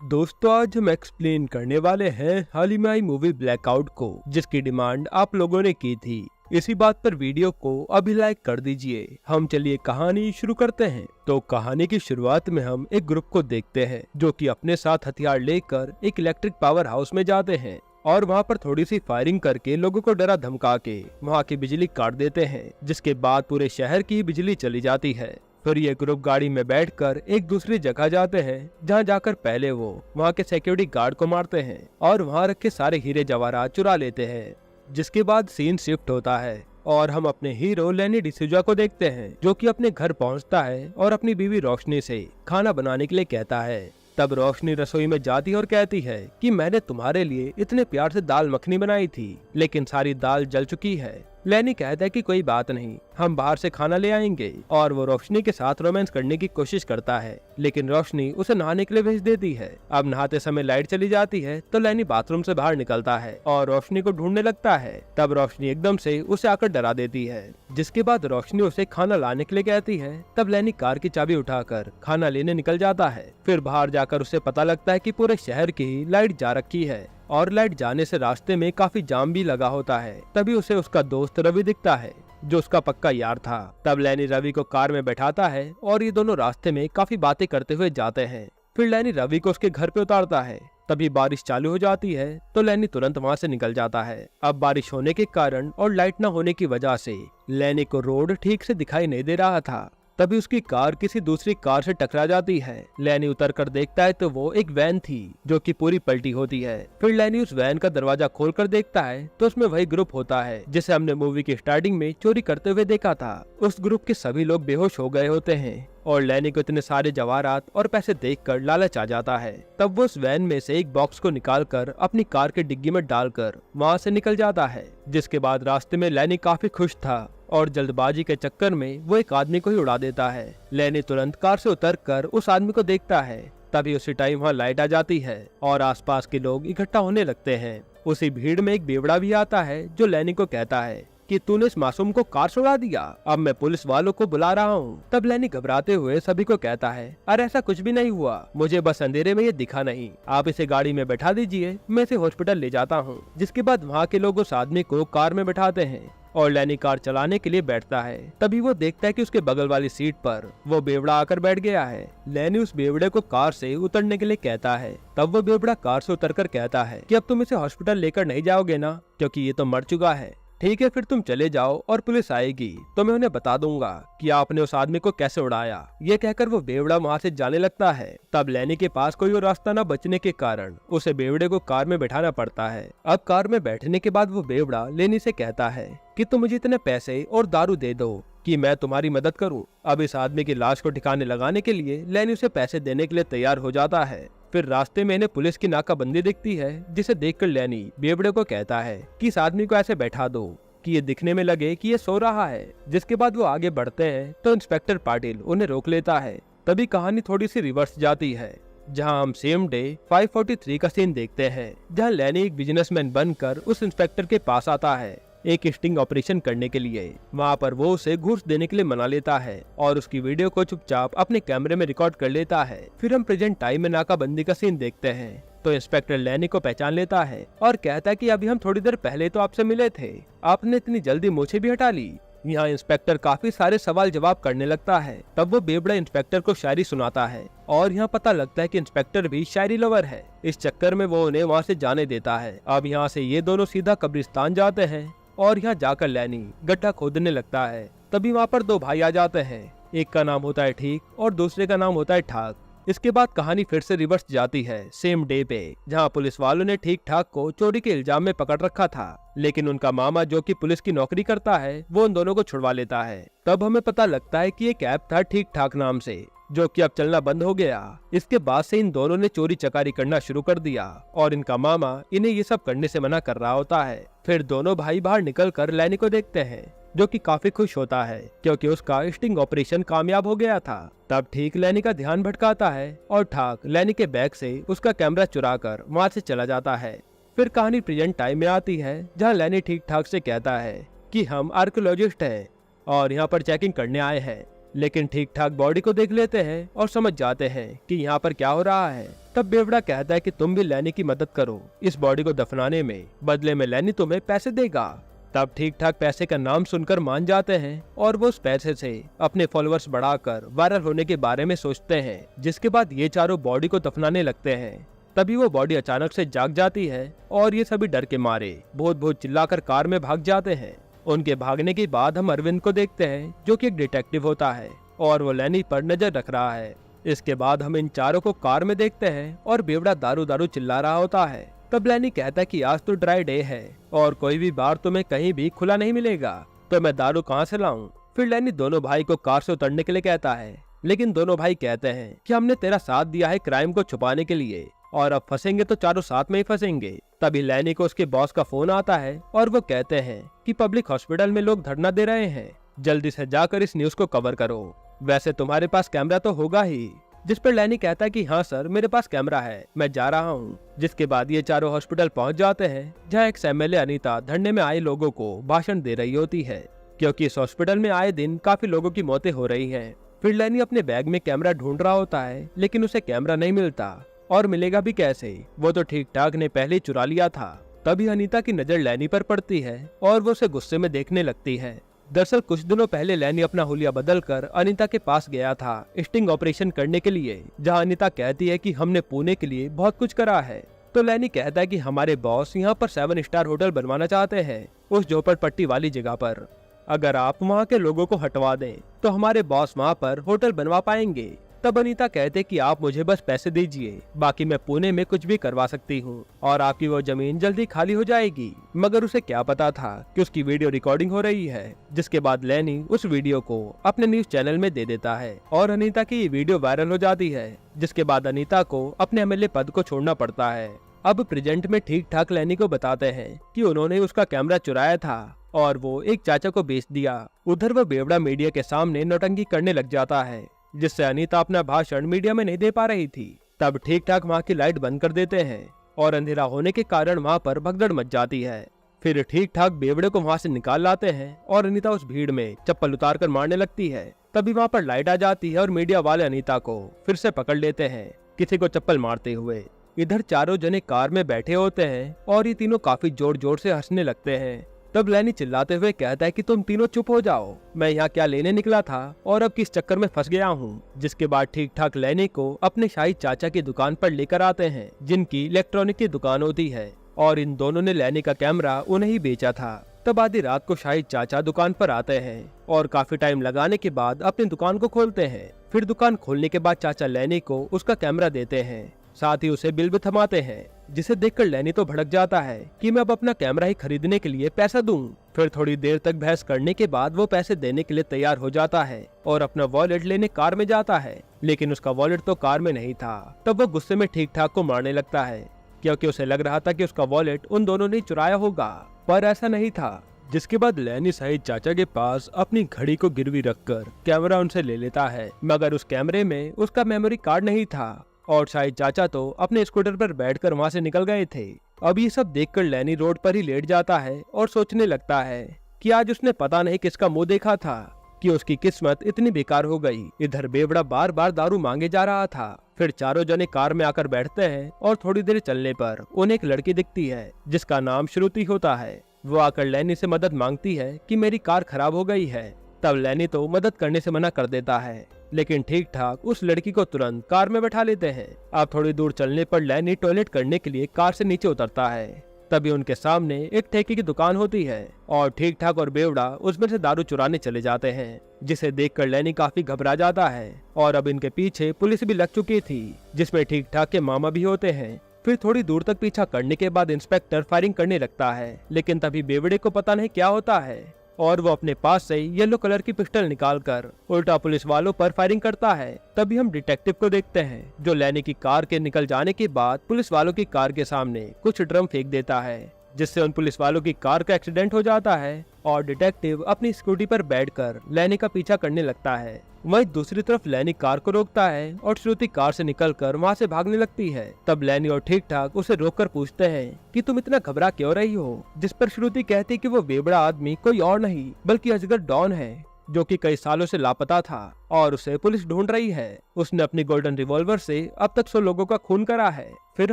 दोस्तों आज हम एक्सप्लेन करने वाले हैं हाल ही में आई मूवी ब्लैकआउट को, जिसकी डिमांड आप लोगों ने की थी। इसी बात पर वीडियो को अभी लाइक कर दीजिए। हम चलिए कहानी शुरू करते हैं। तो कहानी की शुरुआत में हम एक ग्रुप को देखते हैं जो कि अपने साथ हथियार लेकर एक इलेक्ट्रिक पावर हाउस में जाते हैं और वहां पर थोड़ी सी फायरिंग करके लोगों को डरा धमका के वहां की बिजली काट देते हैं, जिसके बाद पूरे शहर की बिजली चली जाती है। फिर ये ग्रुप गाड़ी में बैठकर एक दूसरी जगह जाते हैं, जहां जाकर पहले वो वहां के सिक्योरिटी गार्ड को मारते हैं और वहां रखे सारे हीरे जवाहरात चुरा लेते हैं। जिसके बाद सीन शिफ्ट होता है और हम अपने हीरो लेनी डिसूजा को देखते हैं, जो कि अपने घर पहुंचता है और अपनी बीवी रोशनी से खाना बनाने के लिए कहता है। तब रोशनी रसोई में जाती है और कहती है कि मैंने तुम्हारे लिए इतने प्यार से दाल मखनी बनाई थी, लेकिन सारी दाल जल चुकी है। लेनी कहता है कि कोई बात नहीं, हम बाहर से खाना ले आएंगे, और वो रोशनी के साथ रोमांस करने की कोशिश करता है, लेकिन रोशनी उसे नहाने के लिए भेज देती है। अब नहाते समय लाइट चली जाती है तो लेनी बाथरूम से बाहर निकलता है और रोशनी को ढूंढने लगता है। तब रोशनी एकदम से उसे आकर डरा देती है, जिसके बाद रोशनी उसे खाना लाने के लिए कहती है। तब लेनी कार की चाबी उठाकर खाना लेने निकल जाता है। फिर बाहर जाकर उसे पता लगता है कि पूरे शहर की लाइट जा रखी है और लाइट जाने से रास्ते में काफी जाम भी लगा होता है। तभी उसे उसका दोस्त रवि दिखता है, जो उसका पक्का यार था। तब लेनी रवि को कार में बैठाता है और ये दोनों रास्ते में काफी बातें करते हुए जाते हैं। फिर लेनी रवि को उसके घर पे उतारता है। तभी बारिश चालू हो जाती है तो लेनी तुरंत वहाँ से निकल जाता है। अब बारिश होने के कारण और लाइट न होने की वजह से लेनी को रोड ठीक से दिखाई नहीं दे रहा था। तभी उसकी कार किसी दूसरी कार से टकरा जाती है। लेनी उतरकर देखता है तो वो एक वैन थी जो कि पूरी पलटी होती है। फिर लेनी उस वैन का दरवाजा खोलकर देखता है तो उसमें वही ग्रुप होता है जिसे हमने मूवी की स्टार्टिंग में चोरी करते हुए देखा था। उस ग्रुप के सभी लोग बेहोश हो गए होते हैं और लेनी को इतने सारे जवाहरात और पैसे देखकर लालच आ जाता है। तब वो उस वैन में से एक बॉक्स को निकालकर अपनी कार के डिग्गी में डालकर वहाँ से निकल जाता है। जिसके बाद रास्ते में लेनी काफी खुश था और जल्दबाजी के चक्कर में वो एक आदमी को ही उड़ा देता है। लेनी तुरंत कार से उतरकर उस आदमी को देखता है। तभी उसी टाइम वहाँ लाइट आ जाती है और आसपास के लोग इकट्ठा होने लगते हैं। उसी भीड़ में एक बेवड़ा भी आता है जो लेनी को कहता है कि तूने इस मासूम को कार से उड़ा दिया, अब मैं पुलिस वालों को बुला रहा हूँ। तब लेनी घबराते हुए सभी को कहता है, अरे ऐसा कुछ भी नहीं हुआ, मुझे बस अंधेरे में ये दिखा नहीं, आप इसे गाड़ी में बैठा दीजिए, मैं इसे हॉस्पिटल ले जाता हूँ। जिसके बाद वहाँ के लोग उस आदमी को कार में बैठाते हैं और लेनी कार चलाने के लिए बैठता है। तभी वो देखता है कि उसके बगल वाली सीट पर वो बेवड़ा आकर बैठ गया है। लेनी उस बेवड़े को कार से उतरने के लिए कहता है। तब वो बेवड़ा कार से उतरकर कहता है कि अब तुम इसे हॉस्पिटल लेकर नहीं जाओगे ना, क्योंकि ये तो मर चुका है। ठीक है, फिर तुम चले जाओ और पुलिस आएगी तो मैं उन्हें बता दूंगा कि आपने उस आदमी को कैसे उड़ाया। ये कहकर वो बेवड़ा वहाँ से जाने लगता है। तब लेनी के पास कोई और रास्ता न बचने के कारण उसे बेवड़े को कार में बैठाना पड़ता है। अब कार में बैठने के बाद वो बेवड़ा लेनी से कहता है कि तुम मुझे इतने पैसे और दारू दे दो कि मैं तुम्हारी मदद करूं। अब इस आदमी की लाश को ठिकाने लगाने के लिए लेनी उसे पैसे देने के लिए तैयार हो जाता है। फिर रास्ते में इन्हें पुलिस की नाकाबंदी दिखती है, जिसे देखकर लेनी बेवड़े को कहता है कि इस आदमी को ऐसे बैठा दो कि ये दिखने में लगे कि ये सो रहा है। जिसके बाद वो आगे बढ़ते हैं तो इंस्पेक्टर पाटिल उन्हें रोक लेता है। तभी कहानी थोड़ी सी रिवर्स जाती है, जहां हम सेम डे 543 का सीन देखते हैं, जहां लेनी एक बिजनेसमैन बनकर उस इंस्पेक्टर के पास आता है एक स्टिंग ऑपरेशन करने के लिए। वहाँ पर वो उसे घूस देने के लिए मना लेता है और उसकी वीडियो को चुपचाप अपने कैमरे में रिकॉर्ड कर लेता है। फिर हम प्रेजेंट टाइम में नाकाबंदी का सीन देखते हैं तो इंस्पेक्टर लेनी को पहचान लेता है और कहता है कि अभी हम थोड़ी देर पहले तो आपसे मिले थे, आपने इतनी जल्दी मूछें भी हटा ली। यहाँ इंस्पेक्टर काफी सारे सवाल जवाब करने लगता है। तब वो बेवड़ा इंस्पेक्टर को शायरी सुनाता है और यहाँ पता लगता है कि इंस्पेक्टर भी शायरी लवर है। इस चक्कर में वो उन्हें वहाँ से जाने देता है। अब यहाँ से ये दोनों सीधा कब्रिस्तान जाते हैं और यहाँ जाकर लेनी गड्ढा खोदने लगता है। तभी वहाँ पर दो भाई आ जाते हैं, एक का नाम होता है ठीक और दूसरे का नाम होता है ठाक। इसके बाद कहानी फिर से रिवर्स जाती है सेम डे पे, जहां पुलिस वालों ने ठीक ठाक को चोरी के इल्जाम में पकड़ रखा था, लेकिन उनका मामा जो कि पुलिस की नौकरी करता है वो उन दोनों को छुड़वा लेता है। तब हमें पता लगता है कि एक ऐप था ठीक ठाक नाम से, जो कि अब चलना बंद हो गया। इसके बाद से इन दोनों ने चोरी चकारी करना शुरू कर दिया और इनका मामा इन्हें ये सब करने से मना कर रहा होता है। फिर दोनों भाई बाहर निकलकर लेनी को देखते हैं, जो कि काफी खुश होता है क्योंकि उसका स्टिंग ऑपरेशन कामयाब हो गया था। तब ठीक लेनी का ध्यान भटकाता है और ठाक लेनी के बैग से उसका कैमरा चुराकर वहाँ से चला जाता है। फिर कहानी प्रेजेंट टाइम में आती है, जहाँ लेनी ठीक ठाक से कहता है कि हम आर्कियोलॉजिस्ट हैं और यहाँ पर चेकिंग करने आए हैं। लेकिन ठीक ठाक बॉडी को देख लेते हैं और समझ जाते हैं कि यहाँ पर क्या हो रहा है। तब बेवड़ा कहता है कि तुम भी लैनी की मदद करो इस बॉडी को दफनाने में, बदले में लैनी तुम्हें पैसे देगा। तब ठीक ठाक पैसे का नाम सुनकर मान जाते हैं और वो उस पैसे से अपने फॉलोअर्स बढ़ाकर वायरल होने के बारे में सोचते हैं। जिसके बाद ये चारों बॉडी को दफनाने लगते हैं। तभी वो बॉडी अचानक से जाग जाती है और ये सभी डर के मारे बहुत चिल्लाकर कार में भाग जाते हैं। उनके भागने के बाद हम अरविंद को देखते हैं जो कि एक डिटेक्टिव होता है और वो लैनी पर नजर रख रहा है। इसके बाद हम इन चारों को कार में देखते हैं और बेवड़ा दारू दारू चिल्ला रहा होता है। तब लैनी कहता है कि आज तो ड्राई डे है और कोई भी बार तुम्हें कहीं भी खुला नहीं मिलेगा, तो मैं दारू कहाँ से लाऊं। फिर लैनी दोनों भाई को कार से उतरने के लिए कहता है, लेकिन दोनों भाई कहते हैं कि हमने तेरा साथ दिया है क्राइम को छुपाने के लिए और अब फंसेंगे तो चारों साथ में ही फंसेंगे। तभी लैनी को उसके बॉस का फोन आता है और वो कहते हैं कि पब्लिक हॉस्पिटल में लोग धरना दे रहे हैं, जल्दी से जाकर इस न्यूज को कवर करो। वैसे तुम्हारे पास कैमरा तो होगा ही। जिस पर लैनी कहता है कि हाँ सर, मेरे पास कैमरा है, मैं जा रहा हूँ। जिसके बाद ये चारों हॉस्पिटल पहुँच जाते हैं जहाँ एक एमएलए अनीता धरने में आए लोगों को भाषण दे रही होती है, क्योंकि इस हॉस्पिटल में आए दिन काफी लोगों की मौतें हो रही हैं। फिर लैनी अपने बैग में कैमरा ढूंढ रहा होता है, लेकिन उसे कैमरा नहीं मिलता और मिलेगा भी कैसे, वो तो ठीक ठाक ने पहले ही चुरा लिया था। तभी अनीता की नजर लैनी पर पड़ती है और वो उसे गुस्से में देखने लगती है। दरअसल कुछ दिनों पहले लैनी अपना हुलिया बदलकर अनीता के पास गया था स्टिंग ऑपरेशन करने के लिए, जहां अनीता कहती है कि हमने पुणे के लिए बहुत कुछ करा है। तो लैनी कहता है कि हमारे बॉस यहाँ पर 7 स्टार होटल बनवाना चाहते हैं उस झोपड़पट्टी वाली जगह पर। अगर आप वहाँ के लोगों को हटवा दें तो हमारे बॉस वहाँ पर होटल बनवा पाएंगे। तब अनीता कहते कि आप मुझे बस पैसे दीजिए, बाकी मैं पुणे में कुछ भी करवा सकती हूँ और आपकी वो जमीन जल्दी खाली हो जाएगी। मगर उसे क्या पता था कि उसकी वीडियो रिकॉर्डिंग हो रही है। जिसके बाद लैनी उस वीडियो को अपने न्यूज चैनल में दे देता है और अनीता की ये वीडियो वायरल हो जाती है। जिसके बाद अनीता को अपने एमएलए पद को छोड़ना पड़ता है। अब प्रेजेंट में ठीक ठाक लैनी को बताते हैं कि उन्होंने उसका कैमरा चुराया था और वो एक चाचा को बेच दिया। उधर वो बेवड़ा मीडिया के सामने नौटंकी करने लग जाता है, जिससे अनीता अपना भाषण मीडिया में नहीं दे पा रही थी। तब ठीक ठाक वहाँ की लाइट बंद कर देते हैं और अंधेरा होने के कारण वहाँ पर भगदड़ मच जाती है। फिर ठीक ठाक बेवड़े को वहाँ से निकाल लाते हैं और अनीता उस भीड़ में चप्पल उतार कर मारने लगती है। तभी वहाँ पर लाइट आ जाती है और मीडिया वाले अनीता को फिर से पकड़ लेते हैं किसी को चप्पल मारते हुए। इधर चारों जने कार में बैठे होते हैं और ये तीनों काफी जोर जोर से हंसने लगते हैं। तब लैनी चिल्लाते हुए कहता है कि तुम तीनों चुप हो जाओ, मैं यहाँ क्या लेने निकला था और अब किस चक्कर में फंस गया हूँ। जिसके बाद ठीक ठाक लैनी को अपने शाही चाचा की दुकान पर लेकर आते हैं, जिनकी इलेक्ट्रॉनिक की दुकान होती है, और इन दोनों ने लैनी का कैमरा उन्हें ही बेचा था। तब आधी रात को शाही चाचा दुकान पर आते हैं और काफी टाइम लगाने के बाद अपनी दुकान को खोलते हैं। फिर दुकान खोलने के बाद चाचा लैनी को उसका कैमरा देते हैं, साथ ही उसे बिल भी थमाते हैं, जिसे देखकर लैनी तो भड़क जाता है कि मैं अब अपना कैमरा ही खरीदने के लिए पैसा दूं। फिर थोड़ी देर तक बहस करने के बाद वो पैसे देने के लिए तैयार हो जाता है और अपना वॉलेट लेने कार में जाता है, लेकिन उसका वॉलेट तो कार में नहीं था। तब वो गुस्से में ठीक ठाक को मारने लगता है, क्योंकि उसे लग रहा था कि उसका वॉलेट उन दोनों ने चुराया होगा, पर ऐसा नहीं था। जिसके बाद लैनी शाहिद चाचा के पास अपनी घड़ी को गिरवी रखकर कैमरा उनसे ले लेता है, मगर उस कैमरे में उसका मेमोरी कार्ड नहीं था और शाहिद चाचा तो अपने स्कूटर पर बैठकर वहां से निकल गए थे। अब ये सब देखकर लैनी रोड पर ही लेट जाता है और सोचने लगता है कि आज उसने पता नहीं किसका मुंह देखा था कि उसकी किस्मत इतनी बेकार हो गई। इधर बेवड़ा बार बार दारू मांगे जा रहा था। फिर चारों जने कार में आकर बैठते हैं और थोड़ी देर चलने पर उन्हें एक लड़की दिखती है जिसका नाम श्रुति होता है। वो आकर लैनी से मदद मांगती है कि मेरी कार खराब हो गई है। तब लैनी तो मदद करने से मना कर देता है, लेकिन ठीक ठाक उस लड़की को तुरंत कार में बैठा लेते हैं। अब थोड़ी दूर चलने पर लैनी टॉयलेट करने के लिए कार से नीचे उतरता है। तभी उनके सामने एक ठेके की दुकान होती है और ठीक ठाक और बेवड़ा उसमें से दारू चुराने चले जाते हैं, जिसे देखकर लैनी काफी घबरा जाता है। और अब इनके पीछे पुलिस भी लग चुकी थी, जिसमें ठीक ठाक के मामा भी होते हैं। फिर थोड़ी दूर तक पीछा करने के बाद इंस्पेक्टर फायरिंग करने लगता है, लेकिन तभी बेवड़े को पता नहीं क्या होता है और वो अपने पास से येलो कलर की पिस्टल निकालकर उल्टा पुलिस वालों पर फायरिंग करता है। तभी हम डिटेक्टिव को देखते हैं, जो लैनी की कार के निकल जाने के बाद पुलिस वालों की कार के सामने कुछ ड्रम फेंक देता है, जिससे उन पुलिस वालों की कार का एक्सीडेंट हो जाता है और डिटेक्टिव अपनी स्कूटी पर बैठकर लैनी का पीछा करने लगता है। वहीं दूसरी तरफ लैनी कार को रोकता है और श्रुति कार से निकलकर वहां से भागने लगती है। तब लैनी और ठीक ठाक उसे रोककर पूछते हैं कि तुम इतना घबरा क्यों रही हो, जिस पर श्रुति कहती कि वो बेवड़ा आदमी कोई और नहीं बल्कि अजगर डॉन है, जो कि कई सालों से लापता था और उसे पुलिस ढूंढ रही है। उसने अपनी गोल्डन रिवॉल्वर से अब तक 100 लोगों का खून करा है। फिर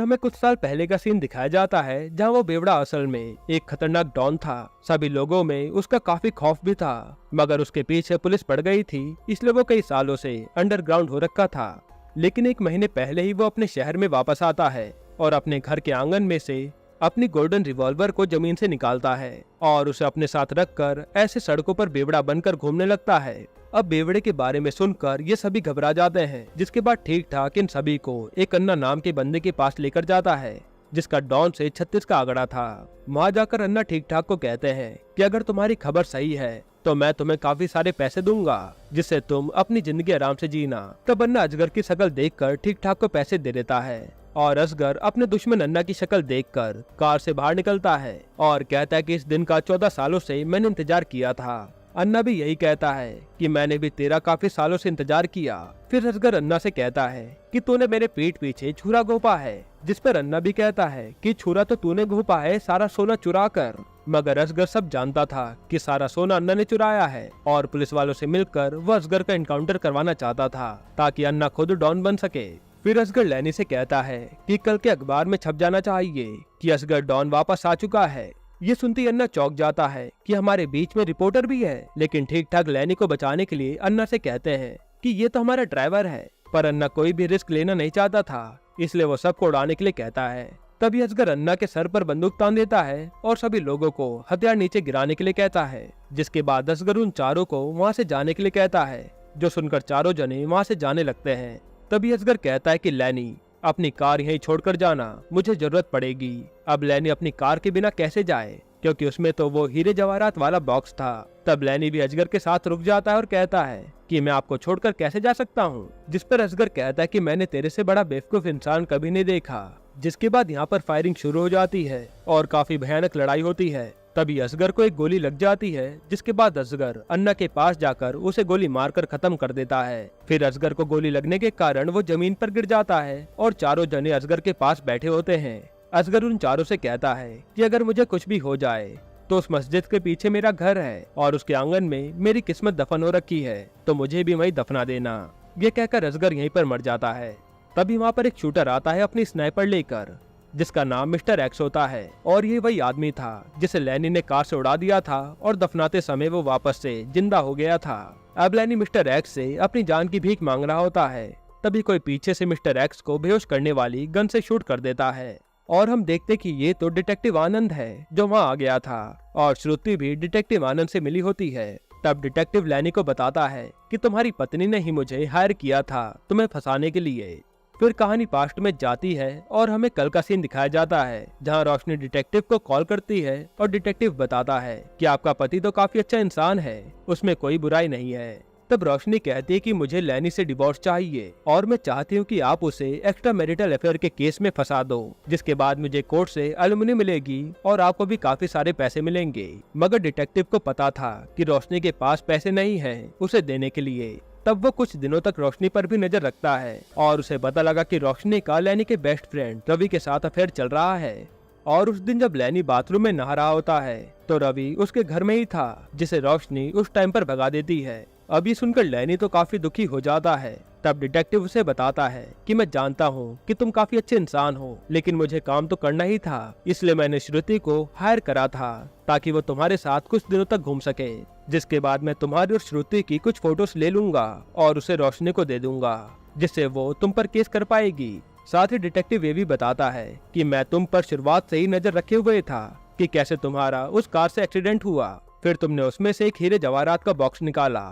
हमें कुछ साल पहले का सीन दिखाया जाता है जहाँ वो बेवड़ा असल में एक खतरनाक डॉन था। सभी लोगों में उसका काफी खौफ भी था, मगर उसके पीछे पुलिस पड़ गई थी, इसलिए वो कई सालों से अंडरग्राउंड हो रखा था। लेकिन एक महीने पहले ही वो अपने शहर में वापस आता है और अपने घर के आंगन में से अपनी गोल्डन रिवॉल्वर को जमीन से निकालता है और उसे अपने साथ रखकर ऐसे सड़कों पर बेवड़ा बनकर घूमने लगता है। अब बेवड़े के बारे में सुनकर ये सभी घबरा जाते हैं, जिसके बाद ठीक ठाक इन सभी को एक अन्ना नाम के बंदे के पास लेकर जाता है, जिसका डॉन से 36 का आंकड़ा था। वहाँ जाकर अन्ना ठीक ठाक को कहते हैं कि अगर तुम्हारी खबर सही है तो मैं तुम्हें काफी सारे पैसे दूंगा, जिससे तुम अपनी जिंदगी आराम से जीना। तब अन्ना अजगर की शक्ल देखकर ठीक ठाक को पैसे दे देता है और असगर अपने दुश्मन अन्ना की शक्ल देखकर कार से बाहर निकलता है और कहता है कि इस दिन का 14 सालों से मैंने इंतजार किया था। अन्ना भी यही कहता है कि मैंने भी तेरा काफी सालों से इंतजार किया। फिर असगर अन्ना से कहता है कि तूने मेरे पीठ पीछे छुरा घोंपा है, जिस पर अन्ना भी कहता है कि छुरा तो तूने घोंपा है सारा सोना चुरा कर। मगर असगर सब जानता था कि सारा सोना अन्ना ने चुराया है और पुलिस वालों से मिलकर वह असगर का एनकाउंटर करवाना चाहता था ताकि अन्ना खुद डॉन बन सके। फिर असगर लैनी से कहता है कि कल के अखबार में छप जाना चाहिए कि असगर डॉन वापस आ चुका है। ये सुनती अन्ना चौंक जाता है कि हमारे बीच में रिपोर्टर भी है, लेकिन ठीक ठाक लैनी को बचाने के लिए अन्ना से कहते हैं कि ये तो हमारा ड्राइवर है। पर अन्ना कोई भी रिस्क लेना नहीं चाहता था, इसलिए वो सबको उड़ाने के लिए कहता है। तभी असगर अन्ना के सर पर बंदूक तान देता है और सभी लोगों को हथियार नीचे गिराने के लिए कहता है, जिसके बाद असगर उन चारों को वहाँ से जाने के लिए कहता है, जो सुनकर चारों जने वहाँ से जाने लगते हैं। तभी असगर कहता है कि लैनी अपनी कार यहीं छोड़कर जाना, मुझे जरूरत पड़ेगी। अब लैनी अपनी कार के बिना कैसे जाए, क्योंकि उसमें तो वो हीरे जवाहरात वाला बॉक्स था। तब लैनी भी असगर के साथ रुक जाता है और कहता है कि मैं आपको छोड़कर कैसे जा सकता हूँ, जिस पर असगर कहता है कि मैंने तेरे से बड़ा बेवकूफ इंसान कभी नहीं देखा। जिसके बाद यहाँ पर फायरिंग शुरू हो जाती है और काफी भयानक लड़ाई होती है। तभी असगर को एक गोली लग जाती है, जिसके बाद असगर अन्ना के पास जाकर उसे गोली मारकर खत्म कर देता है। फिर असगर को गोली लगने के कारण वो जमीन पर गिर जाता है और चारों जने असगर के पास बैठे होते हैं। असगर उन चारों से कहता है कि अगर मुझे कुछ भी हो जाए तो उस मस्जिद के पीछे मेरा घर है और उसके आंगन में मेरी किस्मत दफन हो रखी है, तो मुझे भी वहीं दफना देना। ये कहकर असगर यहीं पर मर जाता है। तभी वहाँ पर एक शूटर आता है अपनी स्नाइपर लेकर, जिसका नाम मिस्टर एक्स होता है और ये वही आदमी था जिसे लैनी ने कार से उड़ा दिया था और दफनाते समय वो वापस से जिंदा हो गया था। अब लैनी मिस्टर एक्स से अपनी जान की भीख मांग रहा होता है। तभी कोई पीछे से मिस्टर एक्स को बेहोश करने वाली गन से शूट कर देता है और हम देखते कि ये तो डिटेक्टिव आनंद है जो वहाँ आ गया था और श्रुति भी डिटेक्टिव आनंद से मिली होती है। तब डिटेक्टिव लैनी को बताता है कि तुम्हारी पत्नी ने ही मुझे हायर किया था तुम्हें फंसाने के लिए। फिर कहानी पास्ट में जाती है और हमें कल का सीन दिखाया जाता है, जहां रोशनी डिटेक्टिव को कॉल करती है और डिटेक्टिव बताता है कि आपका पति तो काफी अच्छा इंसान है, उसमें कोई बुराई नहीं है। तब रोशनी कहती है कि मुझे लैनी से डिवोर्स चाहिए और मैं चाहती हूँ कि आप उसे एक्स्ट्रा मैरिटल अफेयर के केस में फंसा दो, जिसके बाद मुझे कोर्ट से एलुमनी मिलेगी और आपको भी काफी सारे पैसे मिलेंगे। मगर डिटेक्टिव को पता था कि रोशनी के पास पैसे नहीं है उसे देने के लिए। तब वो कुछ दिनों तक रोशनी पर भी नजर रखता है और उसे पता लगा कि रोशनी का लैनी के बेस्ट फ्रेंड रवि के साथ अफेयर चल रहा है। और उस दिन जब लैनी बाथरूम में नहा रहा होता है तो रवि उसके घर में ही था, जिसे रोशनी उस टाइम पर भगा देती है। अब ये सुनकर लैनी तो काफी दुखी हो जाता है। तब डिटेक्टिव उसे बताता है कि मैं जानता हूँ कि तुम काफी अच्छे इंसान हो, लेकिन मुझे काम तो करना ही था, इसलिए मैंने श्रुति को हायर करा था ताकि वो तुम्हारे साथ कुछ दिनों तक घूम सके। जिसके बाद मैं तुम्हारी और श्रुति की कुछ फोटोज ले लूंगा और उसे रोशनी को दे दूंगा, जिससे वो तुम पर केस कर पाएगी। साथ ही डिटेक्टिव ये भी बताता है कि मैं तुम पर शुरुआत से ही नजर रखे हुए था कि कैसे तुम्हारा उस कार से एक्सीडेंट हुआ, फिर तुमने उसमें से एक हीरे जवाहरात का बॉक्स निकाला,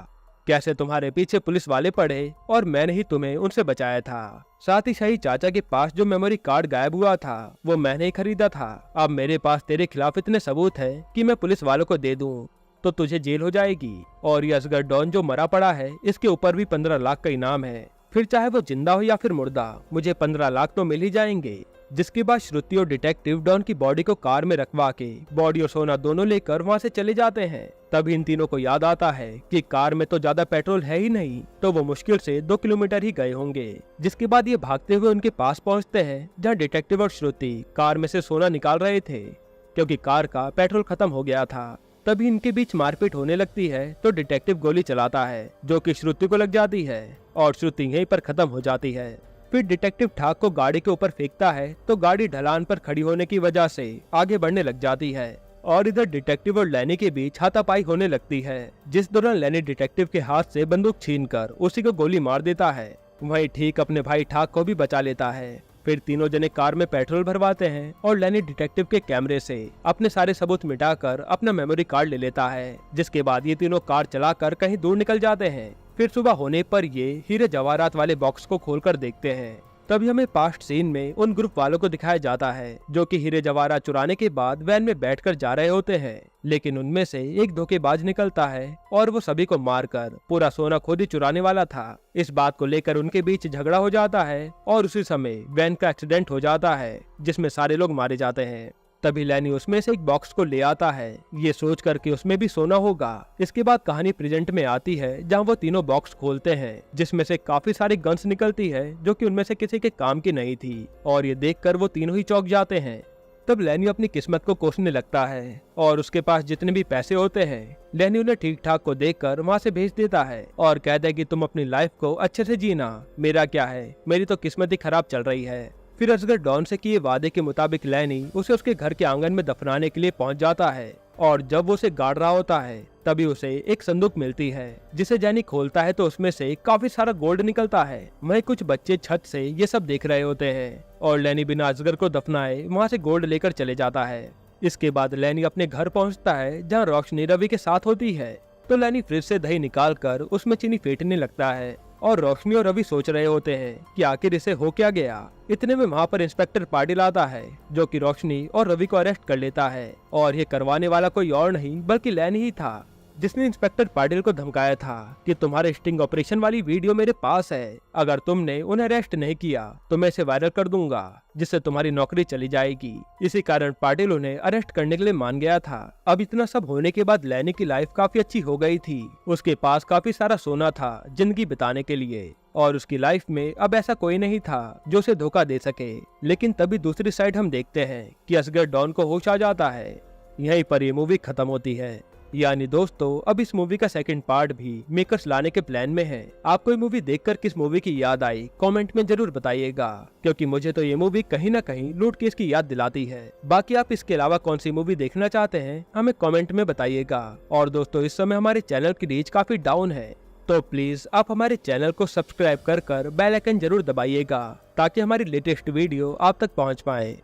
कैसे तुम्हारे पीछे पुलिस वाले पड़े और मैंने ही तुम्हें उनसे बचाया था। साथ ही शाही चाचा के पास जो मेमोरी कार्ड गायब हुआ था वो मैंने ही खरीदा था। अब मेरे पास तेरे खिलाफ इतने सबूत है कि मैं पुलिस वालों को दे दूं तो तुझे जेल हो जाएगी। और ये असगर डॉन जो मरा पड़ा है इसके ऊपर भी 15 लाख का इनाम है, फिर चाहे वो जिंदा हो या फिर मुर्दा, मुझे 15 लाख तो मिल ही जाएंगे। जिसके बाद श्रुति और डिटेक्टिव डॉन की बॉडी को कार में रखवा के बॉडी और सोना दोनों लेकर वहाँ से चले जाते हैं। तब इन तीनों को याद आता है कि कार में तो ज्यादा पेट्रोल है ही नहीं, तो वो मुश्किल से 2 किलोमीटर ही गए होंगे। जिसके बाद ये भागते हुए उनके पास पहुँचते हैं जहाँ डिटेक्टिव और श्रुति कार में से सोना निकाल रहे थे, क्योंकि कार का पेट्रोल खत्म हो गया था। तभी इनके बीच मारपीट होने लगती है तो डिटेक्टिव गोली चलाता है जो कि श्रुति को लग जाती है और श्रुति यहीं पर खत्म हो जाती है। फिर डिटेक्टिव ठाक को गाड़ी के ऊपर फेंकता है तो गाड़ी ढलान पर खड़ी होने की वजह से आगे बढ़ने लग जाती है और इधर डिटेक्टिव और लैनी के बीच हाथापाई होने लगती है, जिस दौरान लैनी डिटेक्टिव के हाथ से बंदूक छीनकर उसी को गोली मार देता है। वहीं ठीक अपने भाई ठाक को भी बचा लेता है। फिर तीनों जने कार में पेट्रोल भरवाते हैं और लैनी डिटेक्टिव के कैमरे से अपने सारे सबूत मिटाकर अपना मेमोरी कार्ड ले लेता है, जिसके बाद ये तीनों कार चलाकर कहीं दूर निकल जाते हैं। फिर सुबह होने पर ये हीरे जवाहरात वाले बॉक्स को खोलकर देखते हैं। तभी हमें पास्ट सीन में उन ग्रुप वालों को दिखाया जाता है जो कि हीरे जवाहरात चुराने के बाद वैन में बैठकर जा रहे होते हैं, लेकिन उनमें से एक धोखेबाज निकलता है और वो सभी को मारकर पूरा सोना खुद ही चुराने वाला था। इस बात को लेकर उनके बीच झगड़ा हो जाता है और उसी समय वैन का एक्सीडेंट हो जाता है जिसमें सारे लोग मारे जाते हैं। तभी लैनी उसमें से एक बॉक्स को ले आता है, ये सोच कर कि उसमें भी सोना होगा। इसके बाद कहानी प्रेजेंट में आती है जहां वो तीनों बॉक्स खोलते हैं, जिसमें से काफी सारी गन्स निकलती है जो कि उनमें से किसी के काम की नहीं थी और ये देखकर वो तीनों ही चौंक जाते हैं। तब लैनी अपनी किस्मत को कोसने लगता है और उसके पास जितने भी पैसे होते हैं लैनी उन्हें ठीक ठाक को देखकर वहाँ से भेज देता है और कहता है कि तुम अपनी लाइफ को अच्छे से जीना, मेरा क्या है, मेरी तो किस्मत ही खराब चल रही है। फिर असगर डॉन से किए वादे के मुताबिक लैनी उसे उसके घर के आंगन में दफनाने के लिए पहुंच जाता है और जब वो उसे गाड़ रहा होता है तभी उसे एक संदूक मिलती है, जिसे जैनी खोलता है तो उसमें से काफी सारा गोल्ड निकलता है। वहीं कुछ बच्चे छत से ये सब देख रहे होते हैं और लैनी बिना असगर को दफनाए वहाँ से गोल्ड लेकर चले जाता है। इसके बाद लैनी अपने घर पहुँचता है जहाँ रोशनी रवि के साथ होती है। तो लैनी फ्रिज से दही निकाल कर उसमें चीनी फेंटने लगता है और रोशनी और रवि सोच रहे होते हैं कि आखिर इसे हो क्या गया। इतने में वहाँ पर इंस्पेक्टर पाटिल आता है जो कि रोशनी और रवि को अरेस्ट कर लेता है और ये करवाने वाला कोई और नहीं बल्कि लैनी ही था, जिसने इंस्पेक्टर पाटिल को धमकाया था कि तुम्हारे स्टिंग ऑपरेशन वाली वीडियो मेरे पास है, अगर तुमने उन्हें अरेस्ट नहीं किया तो मैं इसे वायरल कर दूंगा जिससे तुम्हारी नौकरी चली जाएगी। इसी कारण पाटिल उन्हें अरेस्ट करने के लिए मान गया था। अब इतना सब होने के बाद लैनी की लाइफ काफी अच्छी हो गई थी। उसके पास काफी सारा सोना था जिंदगी बिताने के लिए और उसकी लाइफ में अब ऐसा कोई नहीं था जो उसे धोखा दे सके। लेकिन तभी दूसरी साइड हम देखते हैं कि असगर डॉन को होश आ जाता है। यहीं पर ये मूवी खत्म होती है। यानी दोस्तों अब इस मूवी का सेकंड पार्ट भी मेकर्स लाने के प्लान में है। आपको ये मूवी देखकर किस मूवी की याद आई कमेंट में जरूर बताइएगा, क्योंकि मुझे तो ये मूवी कहीं ना कहीं लूट केस की याद दिलाती है। बाकी आप इसके अलावा कौन सी मूवी देखना चाहते हैं हमें कमेंट में बताइएगा। और दोस्तों इस समय हमारे चैनल की रीच काफी डाउन है, तो प्लीज आप हमारे चैनल को सब्सक्राइब कर बेल आइकन जरूर दबाइएगा ताकि हमारी लेटेस्ट वीडियो आप तक पहुँच पाए।